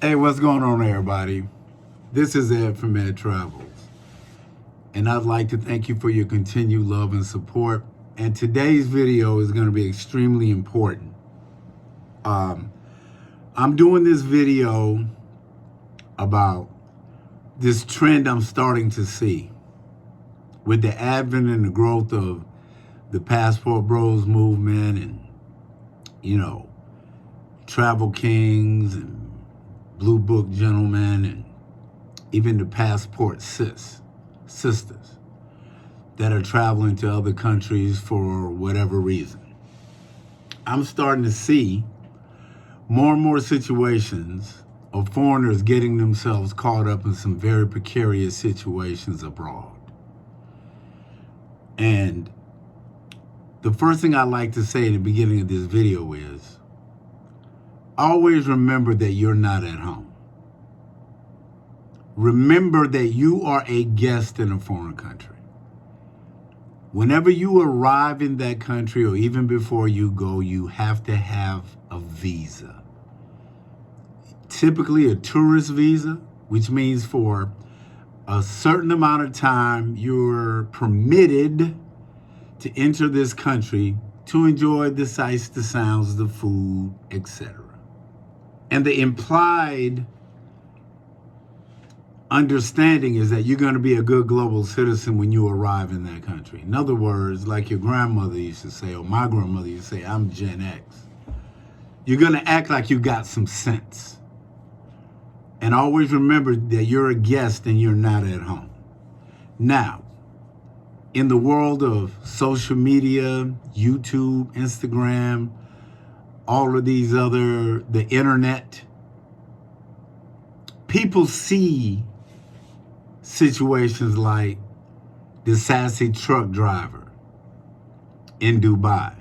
Hey, what's going on, everybody? This is Ed from EDTRAVELS, and I'd like to thank you for your continued love and support. And today's video is going to be extremely important. I'm doing this video about this trend I'm starting to see with the advent and the growth of the Passport Bros movement and, travel kings and Blue Book gentlemen, and even the passport sisters that are traveling to other countries for whatever reason. I'm starting to see more and more situations of foreigners getting themselves caught up in some very precarious situations abroad. And the first thing I like to say in the beginning of this video is, always remember that you're not at home. Remember that you are a guest in a foreign country. Whenever you arrive in that country, or even before you go, you have to have a visa. Typically a tourist visa, which means for a certain amount of time, you're permitted to enter this country to enjoy the sights, the sounds, the food, etc. And the implied understanding is that you're going to be a good global citizen when you arrive in that country. In other words, like your grandmother used to say, or my grandmother used to say, I'm Gen X. You're going to act like you got some sense. And always remember that you're a guest and you're not at home. Now, in the world of social media, YouTube, Instagram, all of these the internet, people see situations like the sassy truck driver in Dubai,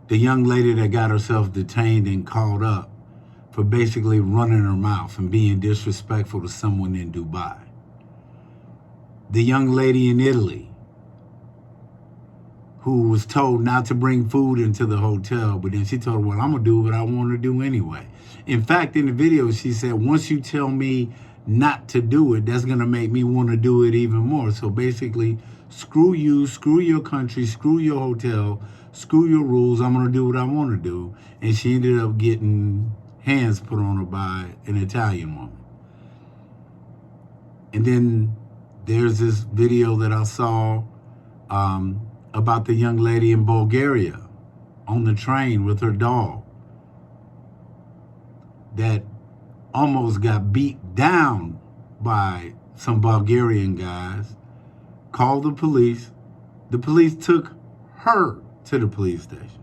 the young lady that got herself detained and called up for basically running her mouth and being disrespectful to someone in Dubai, the young lady in Italy who was told not to bring food into the hotel, but then she told her, well, I'm gonna do what I want to do anyway. In fact, in the video, she said, once you tell me not to do it, that's gonna make me want to do it even more. So basically, screw you, screw your country, screw your hotel, screw your rules, I'm gonna do what I want to do. And she ended up getting hands put on her by an Italian woman. And then there's this video that I saw about the young lady in Bulgaria on the train with her dog that almost got beat down by some Bulgarian guys, called the police. The police took her to the police station.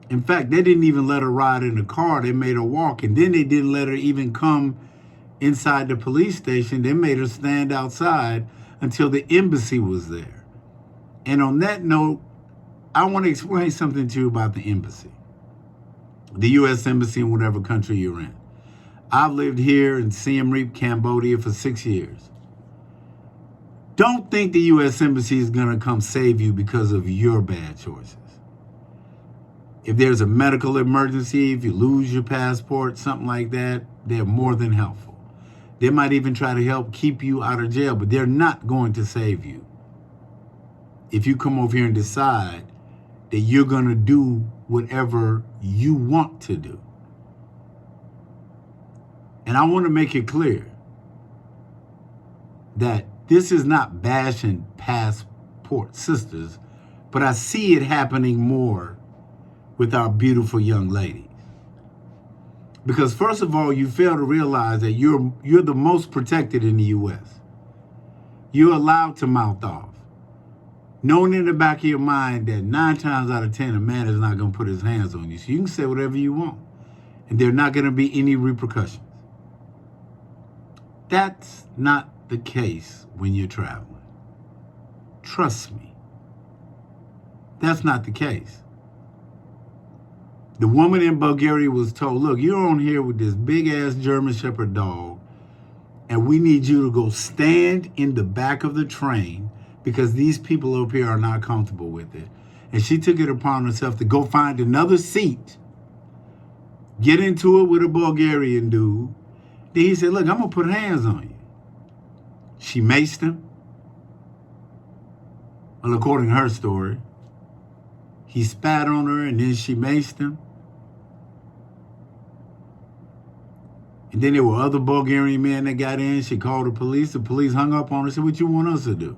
In fact, they didn't even let her ride in the car. They made her walk, and then they didn't let her even come inside the police station. They made her stand outside until the embassy was there. And on that note, I want to explain something to you about the embassy, the U.S. Embassy in whatever country you're in. I've lived here in Siem Reap, Cambodia for 6 years. Don't think the U.S. Embassy is going to come save you because of your bad choices. If there's a medical emergency, if you lose your passport, something like that, they're more than helpful. They might even try to help keep you out of jail, but they're not going to save you if you come over here and decide that you're going to do whatever you want to do. And I want to make it clear that this is not bashing passport sisters, but I see it happening more with our beautiful young ladies. Because first of all, you fail to realize that you're the most protected in the U.S. You're allowed to mouth off, knowing in the back of your mind that 9 times out of 10, a man is not going to put his hands on you. So you can say whatever you want, and there are not going to be any repercussions. That's not the case when you're traveling. Trust me. That's not the case. The woman in Bulgaria was told, look, you're on here with this big-ass German Shepherd dog, and we need you to go stand in the back of the train because these people up here are not comfortable with it. And she took it upon herself to go find another seat get into it with a Bulgarian dude. Then he said, look, I'm going to put hands on you. She maced him. Well, according to her story, he spat on her and then she maced him. And then there were other Bulgarian men that got in. She called the police. The police hung up on her and said, what you want us to do?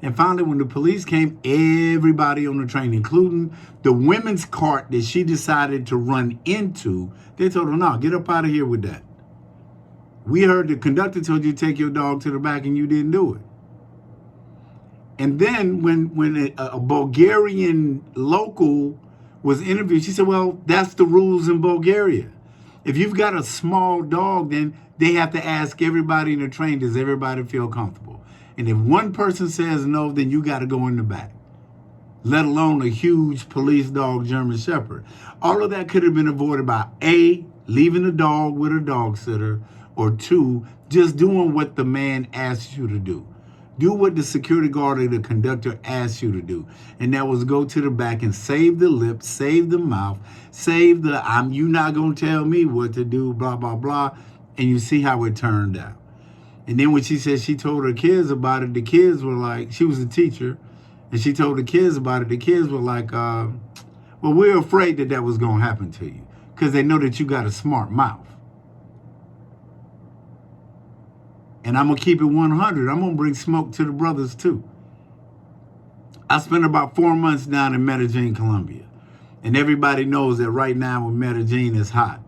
And finally, when the police came, everybody on the train, including the women's cart that she decided to run into, they told her, no, get up out of here with that. We heard the conductor told you to take your dog to the back and you didn't do it. And then when a Bulgarian local was interviewed, she said, well, that's the rules in Bulgaria. If you've got a small dog, then they have to ask everybody in the train, does everybody feel comfortable? And if one person says no, then you got to go in the back, let alone a huge police dog German Shepherd. All of that could have been avoided by A, leaving the dog with a dog sitter, or 2, just doing what the man asked you to do. Do what the security guard or the conductor asked you to do. And that was go to the back and save the lips, save the mouth, save the you not going to tell me what to do, blah, blah, blah. And you see how it turned out. And then when she said she told her kids about it, the kids were like, she was a teacher, and she told the kids about it. The kids were like, well, we're afraid that that was going to happen to you because they know that you got a smart mouth. And I'm going to keep it 100. I'm going to bring smoke to the brothers, too. I spent about 4 months down in Medellin, Colombia. And everybody knows that right now when Medellin is hot.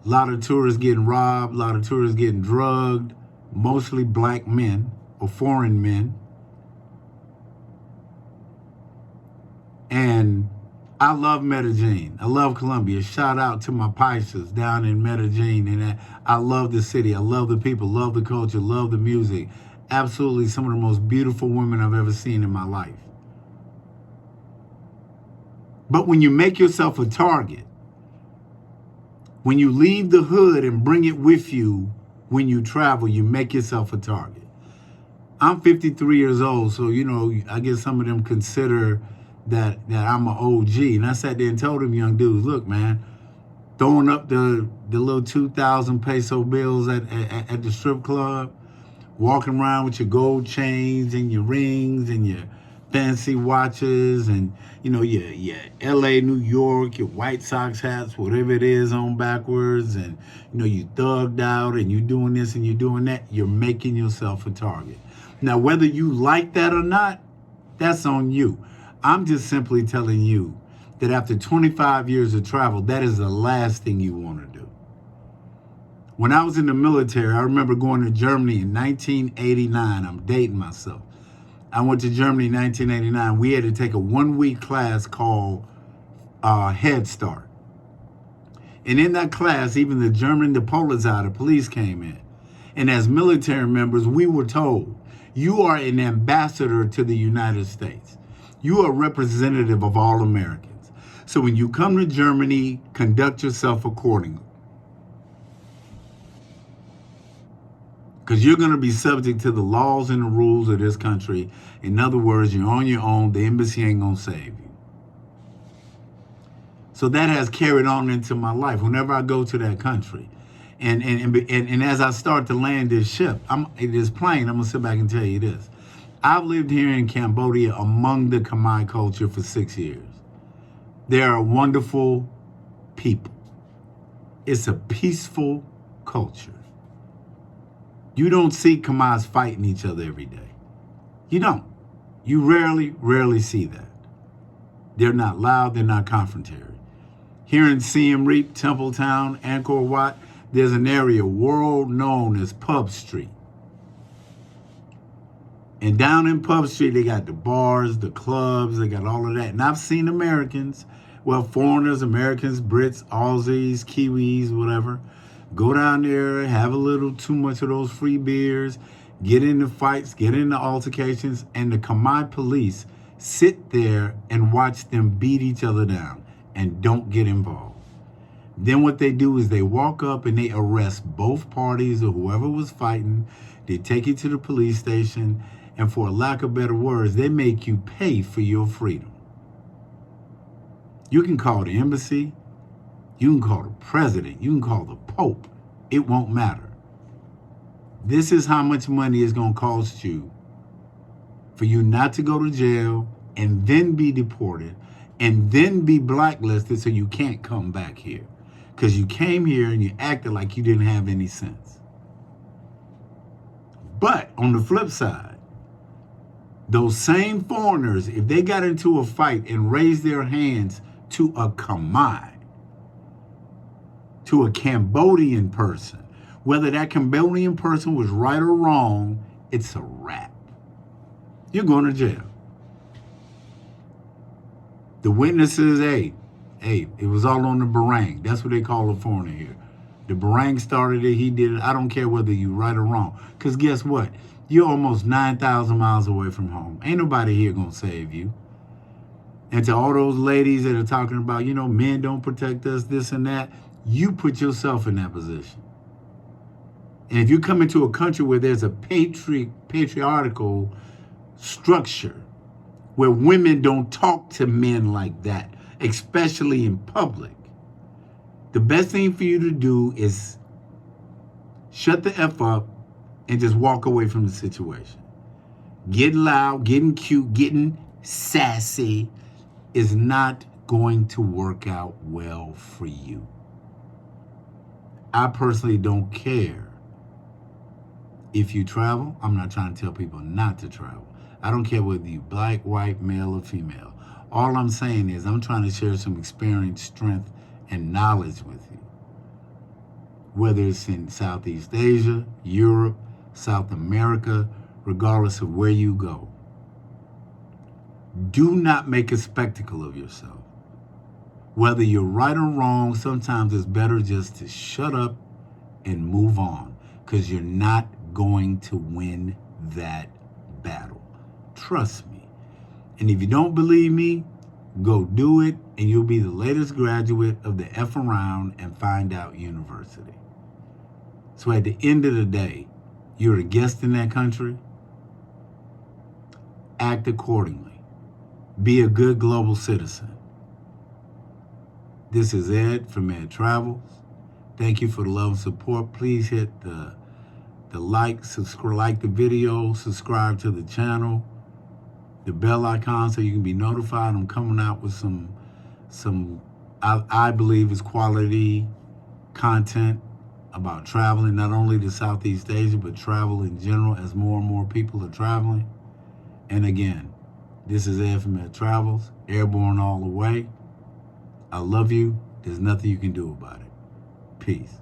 A lot of tourists getting robbed, a lot of tourists getting drugged, mostly black men or foreign men. And I love Medellin. I love Colombia. Shout out to my paisas down in Medellin. And I love the city. I love the people, love the culture, love the music. Absolutely some of the most beautiful women I've ever seen in my life. But when you make yourself a target, when you leave the hood and bring it with you when you travel, you make yourself a target. I'm 53 years old, so, you know, I guess some of them consider that I'm an OG. And I sat there and told them young dudes, look, man, throwing up the little 2,000 peso bills at the strip club, walking around with your gold chains and your rings and your fancy watches and, you know, your LA, New York, your White Sox hats, whatever it is on backwards, and, you know, you thugged out and you doing this and you doing that, you're making yourself a target. Now, whether you like that or not, that's on you. I'm just simply telling you that after 25 years of travel, that is the last thing you want to do. When I was in the military, I remember going to Germany in 1989. I'm dating myself. I went to Germany in 1989. We had to take a 1-week class called Head Start. And in that class, even the German, the Polizei, the police came in. And as military members, we were told, you are an ambassador to the United States. You are a representative of all Americans. So when you come to Germany, conduct yourself accordingly. Because you're going to be subject to the laws and the rules of this country. In other words, you're on your own. The embassy ain't going to save you. So that has carried on into my life whenever I go to that country. And as I start to land this ship, this plane, I'm going to sit back and tell you this. I've lived here in Cambodia among the Khmer culture for 6 years. They are wonderful people. It's a peaceful culture. You don't see Khmers fighting each other every day. You don't. You rarely see that. They're not loud, they're not confrontatory. Here in Siem Reap, Templetown, Angkor Wat, there's an area world known as Pub Street. And down in Pub Street, they got the bars, the clubs, they got all of that. And I've seen Americans, well, foreigners, Americans, Brits, Aussies, Kiwis, whatever, go down there, have a little too much of those free beers, get into fights, get into altercations, and the Khmer police sit there and watch them beat each other down and don't get involved. Then what they do is they walk up and they arrest both parties or whoever was fighting. They take you to the police station, and for a lack of better words, they make you pay for your freedom. You can call the embassy. You can call the president. You can call the Pope. It won't matter. This is how much money it's going to cost you for you not to go to jail and then be deported and then be blacklisted so you can't come back here. Because you came here and you acted like you didn't have any sense. But on the flip side, those same foreigners, if they got into a fight and raised their hands to a Khmer, to a Cambodian person, whether that Cambodian person was right or wrong, it's a wrap. You're going to jail. The witnesses, hey, it was all on the barang. That's what they call a foreigner here. The barang started it, he did it. I don't care whether you're right or wrong. Because guess what? You're almost 9,000 miles away from home. Ain't nobody here going to save you. And to all those ladies that are talking about, men don't protect us, this and that, you put yourself in that position. And if you come into a country where there's a patriarchal structure, where women don't talk to men like that, especially in public, the best thing for you to do is shut the F up and just walk away from the situation. Getting loud, getting cute, getting sassy is not going to work out well for you. I personally don't care if you travel. I'm not trying to tell people not to travel. I don't care whether you're black, white, male, or female. All I'm saying is I'm trying to share some experience, strength, and knowledge with you. Whether it's in Southeast Asia, Europe, South America, regardless of where you go. Do not make a spectacle of yourself. Whether you're right or wrong, sometimes it's better just to shut up and move on, because you're not going to win that battle. Trust me. And if you don't believe me, go do it, and you'll be the latest graduate of the F around and find out university. So at the end of the day, you're a guest in that country. Act accordingly. Be a good global citizen. This is Ed from EDTRAVELS. Thank you for the love and support. Please hit the like, like the video, subscribe to the channel, the bell icon so you can be notified. I'm coming out with some I believe is quality content about traveling, not only to Southeast Asia, but travel in general as more and more people are traveling. And again, this is Ed from EDTRAVELS, airborne all the way. I love you. There's nothing you can do about it. Peace.